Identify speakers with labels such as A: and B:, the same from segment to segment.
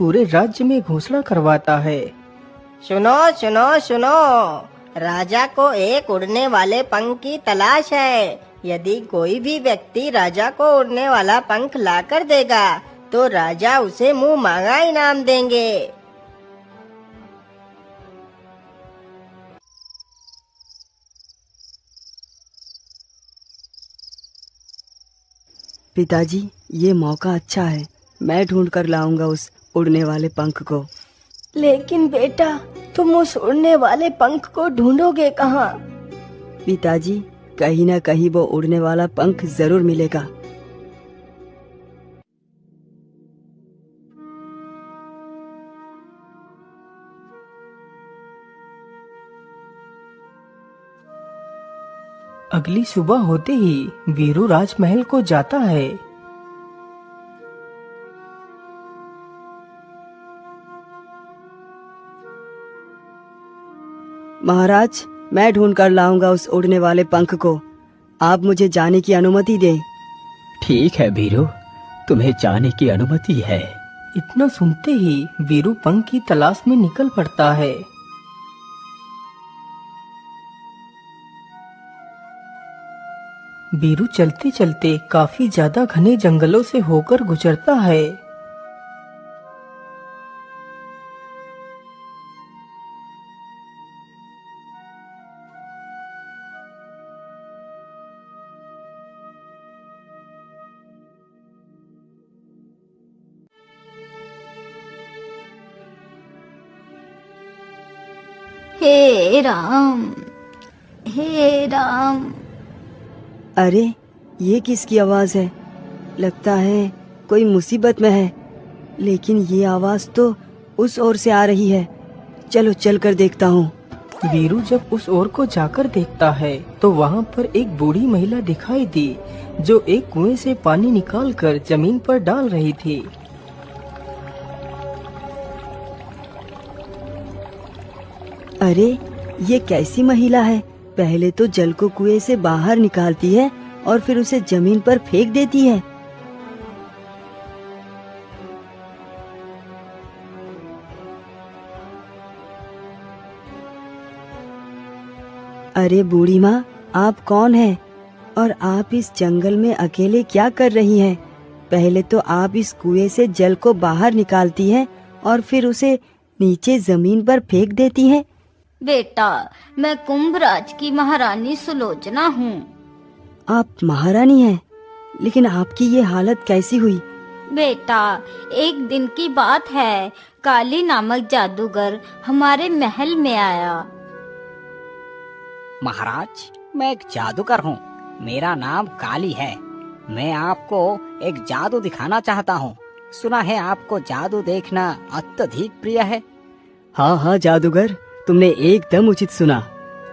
A: पूरे राज्य में घोषणा करवाता है।
B: सुनो सुनो सुनो, राजा को एक उड़ने वाले पंख की तलाश है। यदि कोई भी व्यक्ति राजा को उड़ने वाला पंख लाकर देगा तो राजा उसे मुंह मांगा इनाम देंगे।
C: पिताजी, ये मौका अच्छा है, मैं ढूंढ कर लाऊंगा उस उड़ने वाले पंख को।
B: लेकिन बेटा, तुम उस उड़ने वाले पंख को ढूंढोगे कहाँ?
C: पिताजी, कहीं ना कहीं वो उड़ने वाला पंख जरूर मिलेगा।
A: अगली सुबह होते ही वीरू राजमहल को जाता है।
C: महाराज, मैं ढूंढ कर लाऊंगा उस उड़ने वाले पंख को, आप मुझे जाने की अनुमति दें।
D: ठीक है वीरू, तुम्हें जाने की अनुमति है।
A: इतना सुनते ही वीरू पंख की तलाश में निकल पड़ता है। वीरू चलते चलते काफी ज्यादा घने जंगलों से होकर गुजरता है।
E: हे राम, हे राम।
C: अरे, ये किसकी आवाज है? लगता है कोई मुसीबत में है, लेकिन ये आवाज तो उस ओर से आ रही है। चलो चल कर देखता हूँ।
A: वीरू जब उस ओर को जाकर देखता है तो वहाँ पर एक बूढ़ी महिला दिखाई दी जो एक कुएं से पानी निकालकर जमीन पर डाल रही थी।
C: अरे, ये कैसी महिला है? पहले तो जल को कुएं से बाहर निकालती है और फिर उसे जमीन पर फेंक देती है। अरे बूढ़ी माँ, आप कौन हैं? और आप इस जंगल में अकेले क्या कर रही हैं? पहले तो आप इस कुएं से जल को बाहर निकालती हैं और फिर उसे नीचे जमीन पर फेंक देती हैं।
E: बेटा, मैं कुंभराज की महारानी सुलोचना हूँ।
C: आप महारानी हैं, लेकिन आपकी ये हालत कैसी हुई?
E: बेटा, एक दिन की बात है, काली नामक जादूगर हमारे महल में आया।
F: महाराज, मैं एक जादूगर हूँ, मेरा नाम काली है। मैं आपको एक जादू दिखाना चाहता हूँ। सुना है आपको जादू देखना अत्यधिक प्रिय है।
C: हाँ हाँ जादूगर, तुमने एकदम उचित सुना।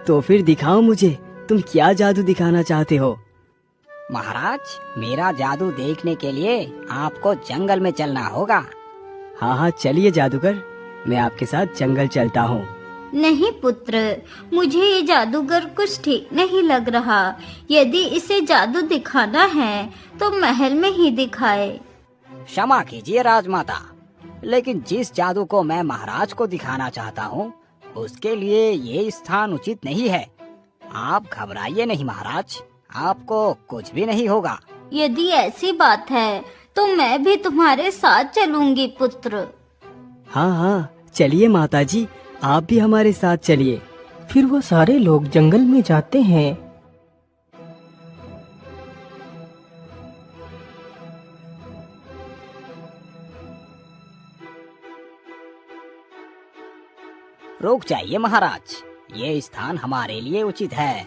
C: तो फिर दिखाओ मुझे, तुम क्या जादू दिखाना चाहते हो?
F: महाराज, मेरा जादू देखने के लिए आपको जंगल में चलना होगा।
C: हाँ हाँ चलिए जादूगर, मैं आपके साथ जंगल चलता हूँ।
E: नहीं पुत्र, मुझे ये जादूगर कुछ ठीक नहीं लग रहा। यदि इसे जादू दिखाना है तो महल में ही दिखाए।
F: क्षमा कीजिए राजमाता, लेकिन जिस जादू को मैं महाराज को दिखाना चाहता हूँ उसके लिए ये स्थान उचित नहीं है। आप घबराइए नहीं महाराज, आपको कुछ भी नहीं होगा।
E: यदि ऐसी बात है तो मैं भी तुम्हारे साथ चलूंगी पुत्र।
C: हाँ हाँ चलिए माताजी, आप भी हमारे साथ चलिए।
A: फिर वो सारे लोग जंगल में जाते हैं।
F: रुक जाइए महाराज, ये स्थान हमारे लिए उचित है।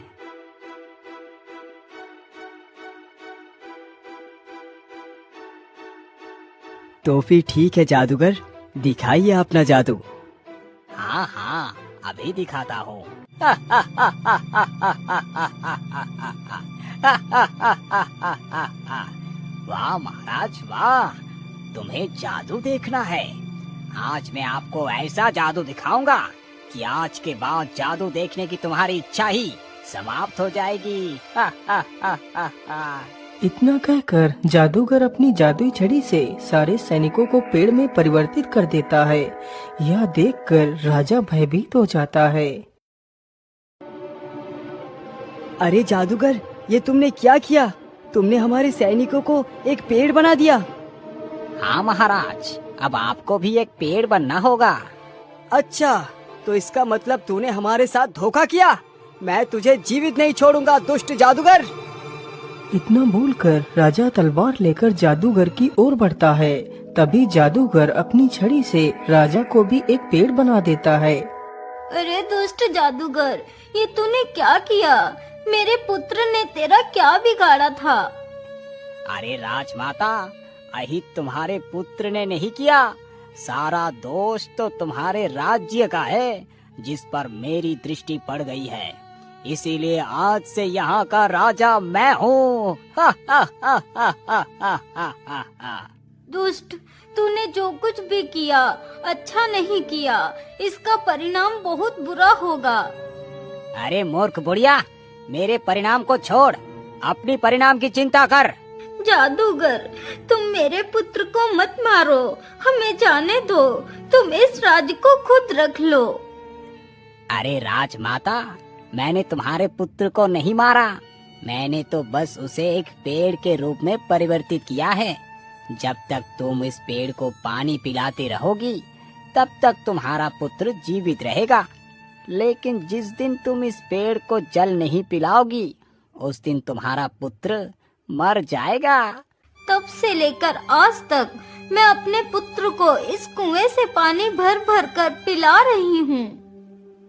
C: तो फिर ठीक है जादूगर, दिखाइए अपना जादू।
F: हाँ हाँ, अभी दिखाता हूँ। वाह महाराज वाह, तुम्हें जादू देखना है। आज मैं आपको ऐसा जादू दिखाऊंगा कि आज के बाद जादू देखने की तुम्हारी इच्छा ही समाप्त हो जाएगी।
A: इतना कहकर जादूगर अपनी जादुई छड़ी से सारे सैनिकों को पेड़ में परिवर्तित कर देता है। यह देखकर राजा भयभीत हो जाता है।
C: अरे जादूगर, ये तुमने क्या किया? तुमने हमारे सैनिकों को एक पेड़ बना दिया।
F: हाँ महाराज, अब आपको भी एक पेड़ बनना होगा।
C: अच्छा, तो इसका मतलब तूने हमारे साथ धोखा किया। मैं तुझे जीवित नहीं छोड़ूंगा, दुष्ट जादूगर।
A: इतना बोलकर राजा तलवार लेकर जादूगर की ओर बढ़ता है। तभी जादूगर अपनी छड़ी से राजा को भी एक पेड़ बना देता है।
E: अरे दुष्ट जादूगर, ये तूने क्या किया? मेरे पुत्र ने तेरा क्या बिगाड़ा था?
F: अरे राजमाता, अहित तुम्हारे पुत्र ने नहीं किया। सारा दोष तो तुम्हारे राज्य का है, जिस पर मेरी दृष्टि पड़ गई है। इसीलिए आज से यहाँ का राजा मैं हूँ।
E: दुष्ट, तूने जो कुछ भी किया अच्छा नहीं किया। इसका परिणाम बहुत बुरा होगा।
F: अरे मूर्ख बुढ़िया, मेरे परिणाम को छोड़, अपनी परिणाम की चिंता कर।
E: जादूगर, तुम मेरे पुत्र को मत मारो, हमें जाने दो। तुम इस राज्य को खुद रख लो।
F: अरे राजमाता, मैंने तुम्हारे पुत्र को नहीं मारा। मैंने तो बस उसे एक पेड़ के रूप में परिवर्तित किया है। जब तक तुम इस पेड़ को पानी पिलाती रहोगी, तब तक तुम्हारा पुत्र जीवित रहेगा। लेकिन जिस दिन तुम इस पेड़ को जल नहीं पिलाओगी, उस दिन तुम्हारा पुत्र मर जाएगा।
E: तब से लेकर आज तक मैं अपने पुत्र को इस कुएं से पानी भर भर कर पिला रही हूँ।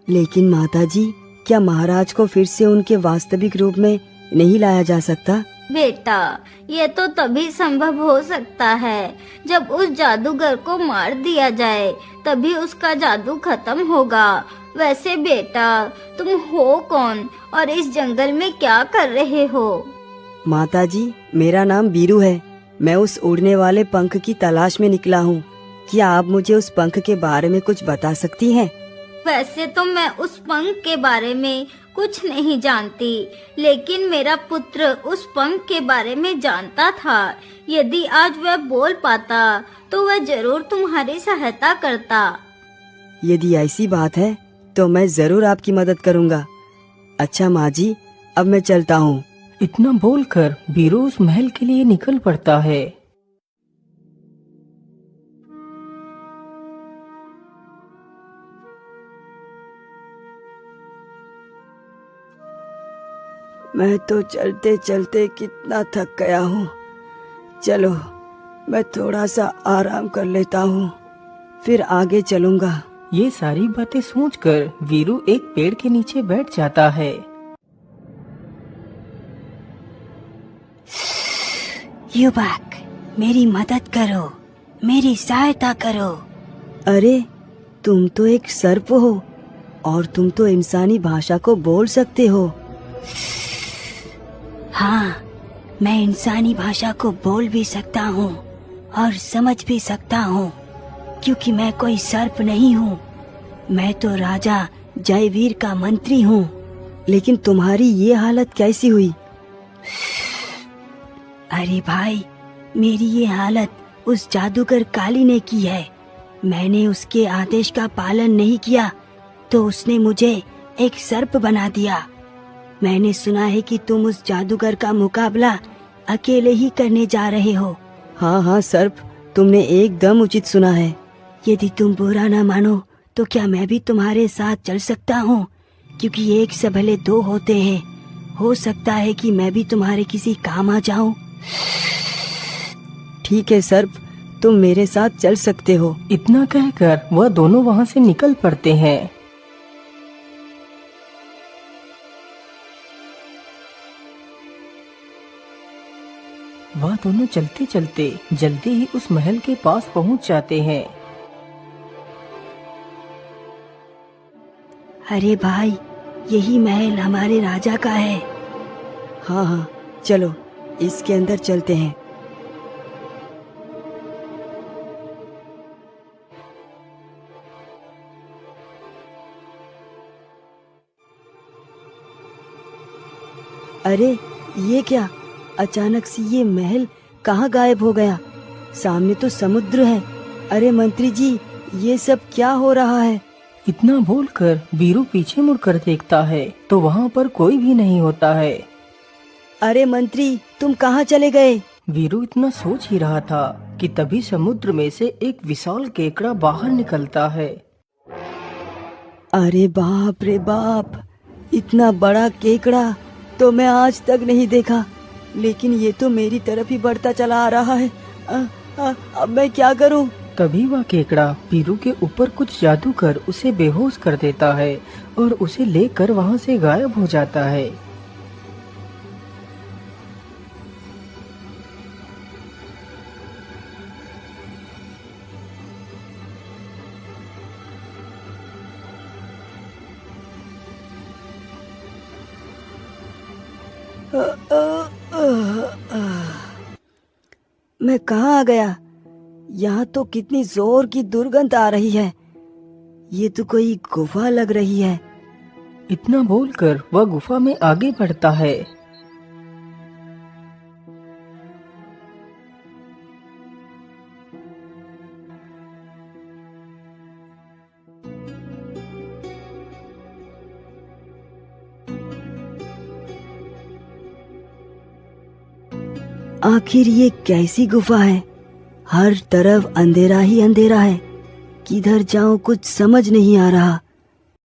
C: लेकिन माताजी, क्या महाराज को फिर से उनके वास्तविक रूप में नहीं लाया जा सकता?
E: बेटा, ये तो तभी संभव हो सकता है जब उस जादूगर को मार दिया जाए, तभी उसका जादू खत्म होगा। वैसे बेटा, तुम हो कौन और इस जंगल में क्या कर रहे हो?
C: माताजी, मेरा नाम बीरू है। मैं उस उड़ने वाले पंख की तलाश में निकला हूँ। क्या आप मुझे उस पंख के बारे में कुछ बता सकती हैं?
E: वैसे तो मैं उस पंख के बारे में कुछ नहीं जानती, लेकिन मेरा पुत्र उस पंख के बारे में जानता था। यदि आज वह बोल पाता तो वह जरूर तुम्हारी सहायता करता।
C: यदि ऐसी बात है तो मैं जरूर आपकी मदद करूँगा। अच्छा माँ जी, अब मैं चलता हूँ।
A: इतना बोलकर बीरू उस महल के लिए निकल पड़ता है।
C: मैं तो चलते चलते कितना थक गया हूँ। चलो, मैं थोड़ा सा आराम कर लेता हूँ, फिर आगे चलूँगा।
A: ये सारी बातें सोचकर वीरू एक पेड़ के नीचे बैठ जाता है।
C: युवक, मेरी मदद करो, मेरी सहायता करो। अरे, तुम तो एक सर्प हो और तुम तो इंसानी भाषा को बोल सकते हो। हाँ, मैं इंसानी भाषा को बोल भी सकता हूँ और समझ भी सकता हूँ, क्योंकि मैं कोई सर्प नहीं हूँ। मैं तो राजा जयवीर का मंत्री हूँ। लेकिन तुम्हारी ये हालत कैसी हुई? अरे भाई, मेरी ये हालत उस जादूगर काली ने की है। मैंने उसके आदेश का पालन नहीं किया तो उसने मुझे एक सर्प बना दिया। मैंने सुना है कि तुम उस जादूगर का मुकाबला अकेले ही करने जा रहे हो। हाँ हाँ सर्प, तुमने एकदम उचित सुना है। यदि तुम बुरा ना मानो तो क्या मैं भी तुम्हारे साथ चल सकता हूँ? क्योंकि एक से भले दो होते हैं। हो सकता है कि मैं भी तुम्हारे किसी काम आ जाऊँ। ठीक है सर्प, तुम मेरे साथ चल सकते हो।
A: इतना कहकर वह दोनों वहाँ से निकल पड़ते हैं। वह दोनों चलते चलते जल्दी ही उस महल के पास पहुँच जाते हैं।
C: अरे भाई, यही महल हमारे राजा का है। हाँ हाँ, चलो इसके अंदर चलते हैं। अरे ये क्या? अचानक से ये महल कहाँ गायब हो गया? सामने तो समुद्र है। अरे मंत्री जी, ये सब क्या हो रहा है?
A: इतना बोलकर वीरू पीछे मुड़कर देखता है तो वहाँ पर कोई भी नहीं होता है।
C: अरे मंत्री, तुम कहाँ चले गए?
A: वीरू इतना सोच ही रहा था कि तभी समुद्र में से एक विशाल केकड़ा बाहर निकलता है।
C: अरे बाप रे बाप, इतना बड़ा केकड़ा तो मैं आज तक नहीं देखा, लेकिन ये तो मेरी तरफ ही बढ़ता चला आ रहा है। अब मैं क्या करूं?
A: तभी वह केकड़ा वीरू के ऊपर कुछ जादू कर उसे बेहोश कर देता है और उसे लेकर वहाँ से गायब हो जाता है।
C: मैं कहाँ आ गया? यहाँ तो कितनी जोर की दुर्गंध आ रही है। ये तो कोई गुफा लग रही है।
A: इतना बोलकर वह गुफा में आगे बढ़ता है।
C: आखिर ये कैसी गुफा है? हर तरफ अंधेरा ही अंधेरा है। किधर जाऊं कुछ समझ नहीं आ रहा।